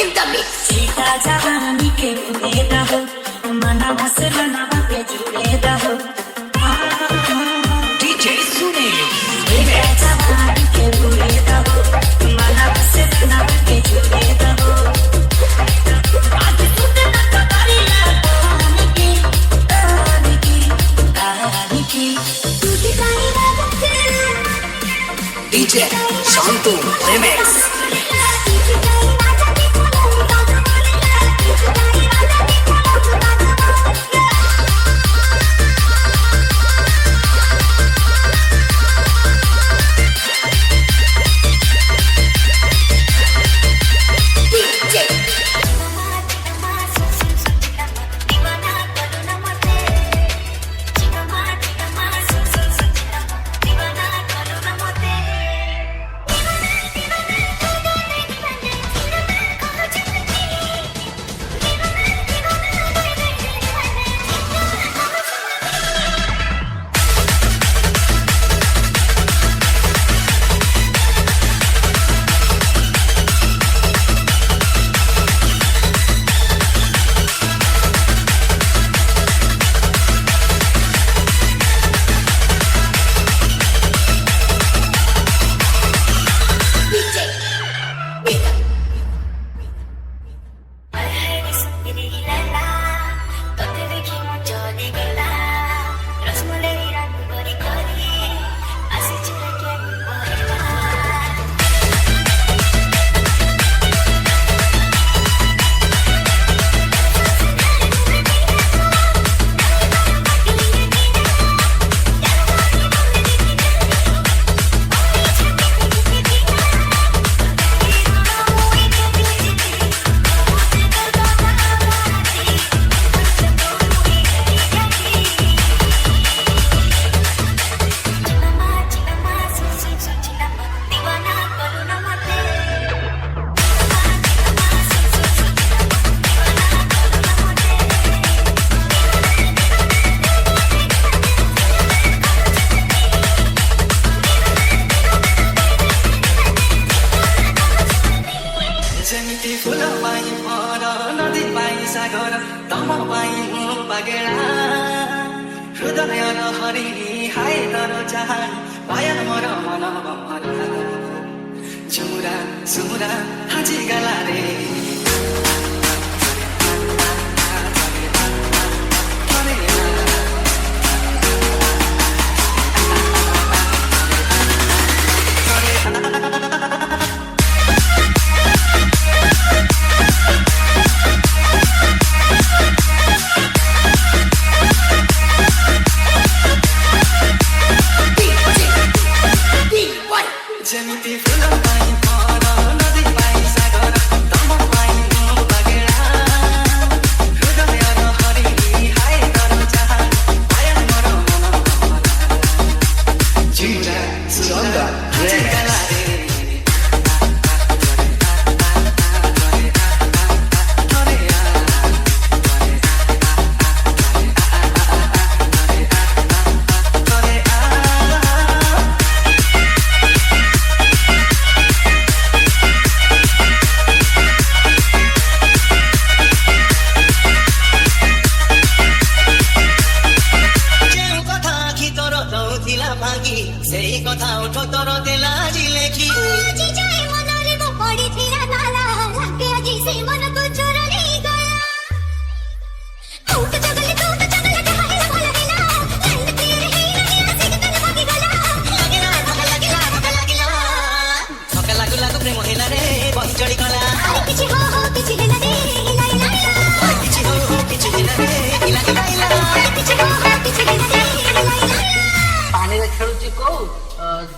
in the mix. Sita जवानी के बुरे रहो, मना मसला पे जुड़े रहो। DJ Sunil. सीता जवानी के बुरे रहो, मना मसला पे जुड़े रहो। आज सुनना कबाड़िया तानी की तुझे तानी बात DJ Shantu Remix.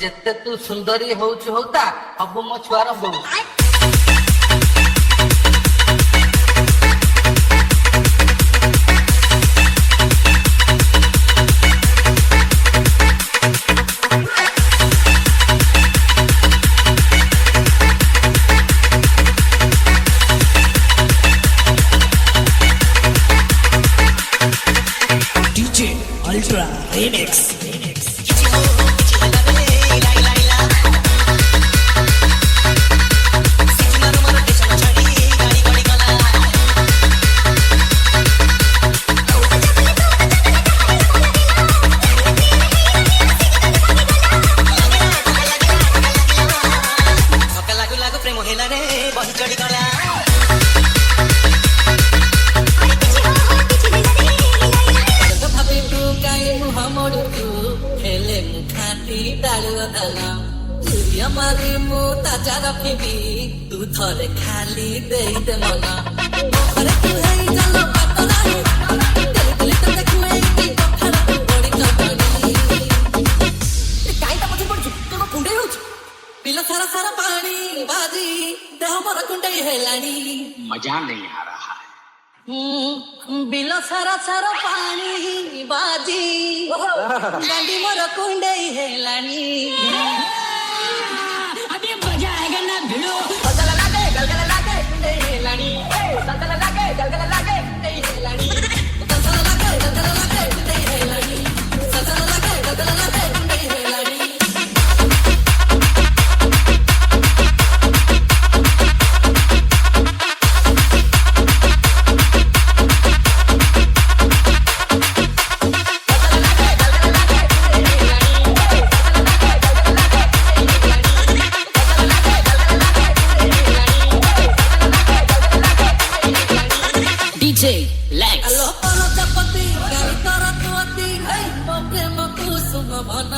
जेते तू सुंदरी होउछु होता अब मो छुआर बो DJ Ultra Remix. ନିହାତି ଡାଳୁଅ ଧାନ ତୁରିଆ ମାରି ମୁଁ ତାଜା ରଖିବି ତୁ ଥରେ ଖାଲି ଦେଇଦେ ମନ ଘରେ ତୁ ହେଇ ଚାଲ ପାତ ନାହିଁ ତେଲି ତେଲି ତତେ ଖୁଏଇବି କଥାର ତୁ ବଢି ଚଟଣି କାଇଁଟା ମତେ ପଡୁଛୁ ତୁ ମୋ କୁଣ୍ଡେଇ ହଉଛୁ ବିଲ ସାରା ସାରା ପାଣି ବାଜି ଦେହ ମୋର କୁଣ୍ଡେଇ ହେଲାଣି मजा नहीं आ रहा है ବିଲ ସାରା ସାରା ପାଣି ବାଜି ଗାଣ୍ଡି ମୋର କୁଣ୍ଡେଇ ହେଲାଣି अभी मजा आएगा ना भिड़ो ଗଲଗଲ ଲାଗେ କୁଣ୍ଡେଇ ହେଲାଣି ଗଲଗଲ ଲାଗେ କୁଣ୍ଡେଇ ହେଲାଣି ଗଲଗଲ ଲାଗେ କୁଣ୍ଡେଇ ହେଲାଣି ଗଲଗଲ ଲାଗେ କୁଣ୍ଡେଇ ହେଲାଣି DJ Lex ଆଲୋ ପରଜାପତି ଗାଈ ତୋର ତୁଅତି ମୋ ପ୍ରେମ କୁସୁମ ବନ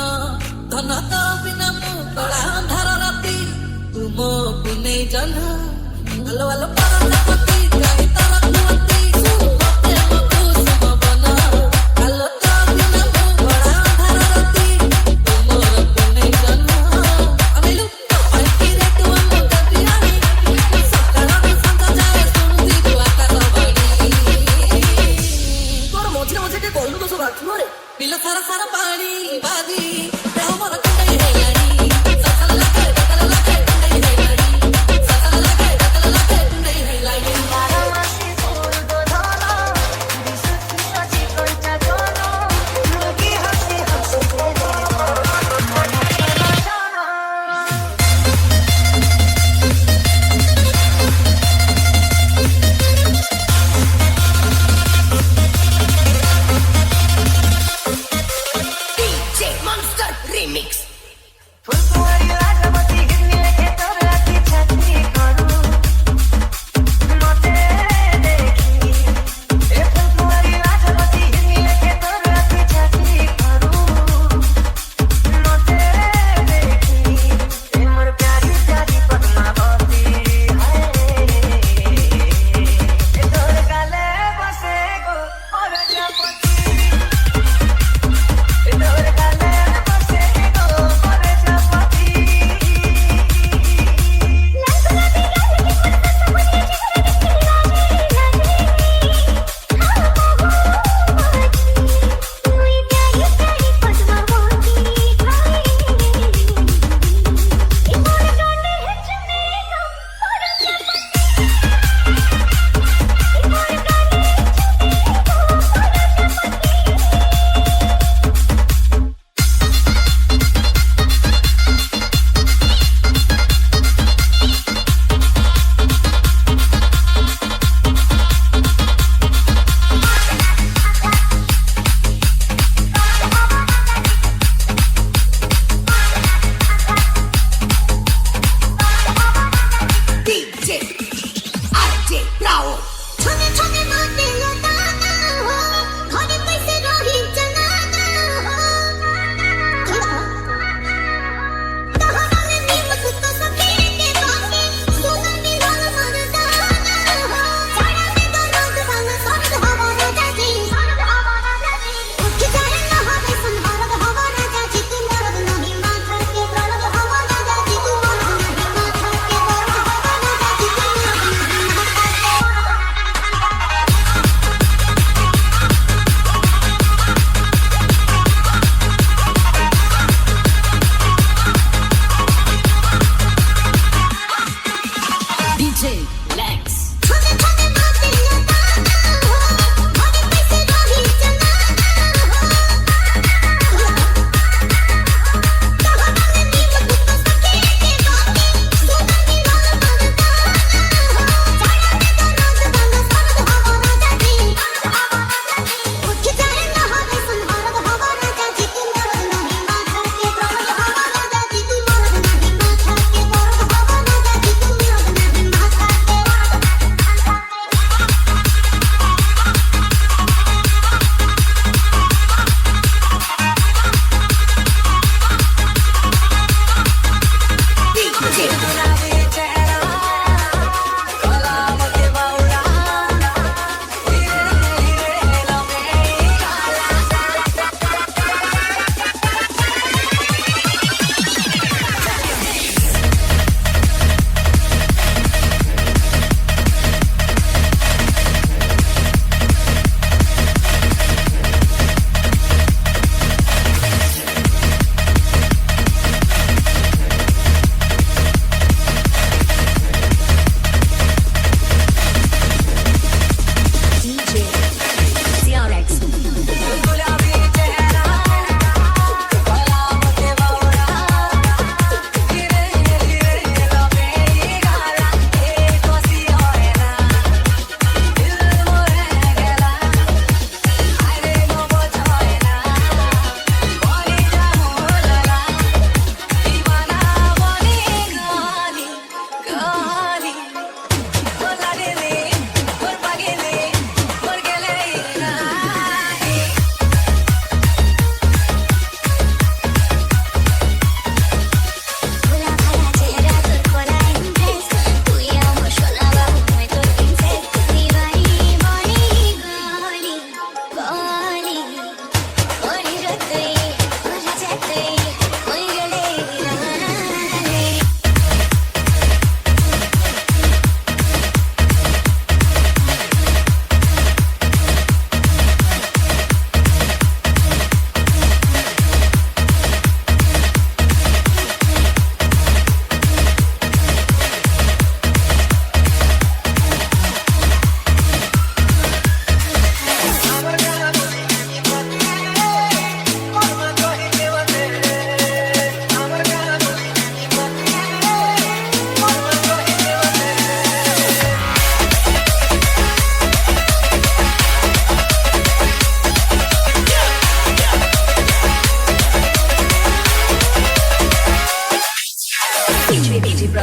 ଧନ ତ ବିନା ମୁଁ କଳା ଅନ୍ଧାର ରାତି ତୁ ମୋ ପୁନେଇ ଜହ୍ନ ଆଲୋ ଆଲୋ ପରଜାପତି ଗାଈ ତୋର ତୁଅତି ମୋ ପ୍ରେମ କୁସୁମ ବନ ଆଲୋ ତ ବିନା ମୁଁ କଳା ଅନ୍ଧାର ରାତି ତୁ ମୋର ପୁନେଇ ଜହ୍ନ ଅନେଲୁ ପାଇକିରେ ତୁ ଆମ ଦେବିଆଣି ସକାଳରୁ ସଞ୍ଜ ଯାଏ ଶୁଣୁଥିବୁ ଆକାଶ ବାଣୀ ତୋର ମଝିରେ ମଝିରେ କହିଲୁ ତ ସବୁ ଆତ୍ମରେ ବିଲ ସାରା ସାରା ପାଣି ବାଜି ଦେହ ମୋର କୁଣ୍ଡେଇ ହେଲାଣି ସକାଳ ଲାଗେ କୁଣ୍ଡେଇ ହେଲାଣି ସକାଳ ଲାଗେ କୁଣ୍ଡେଇ ହେଲାଣି ବାରମାସୀ ପୂର୍ବ ଧନ ଦିଶୁଛି ଆଜି କଞ୍ଚା ଜନ ରୋଗୀ ହସି ହସି DJ Monster Remix ফুলকুমারী রাজবতী গিরনি লেখে তোর রাতি ছাতি করু মতে দেখি এ ফুলকুমারী রাজবতী গিরনি লেখে তোর রাতি ছাতি করু মতে দেখি এ মোর প্যারি প্যারি পদ্মাবতী হায় এ তোর গালে বসে গো প্রজাপতি তোর গালে বসে গো প্রজাপতি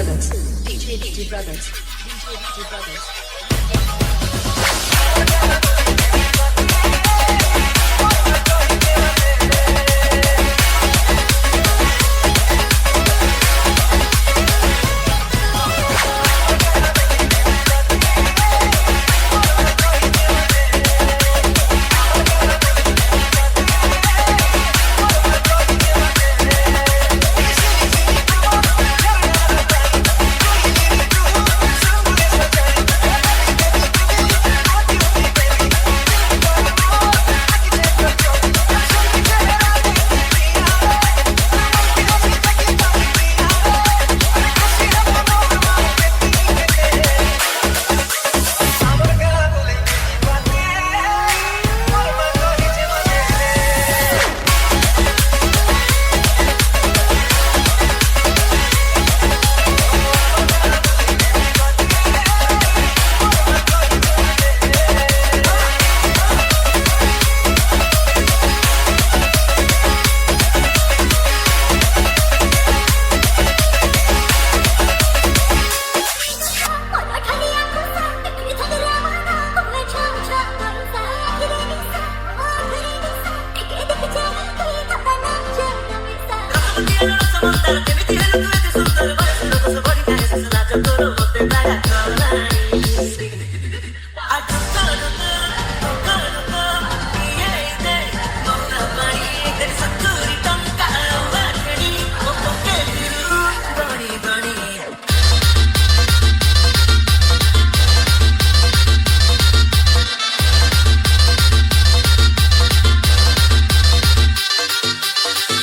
Brothers. DJ Brothers. DJ Brothers.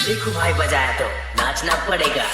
देखो भाई बजाया तो नाचना पड़ेगा।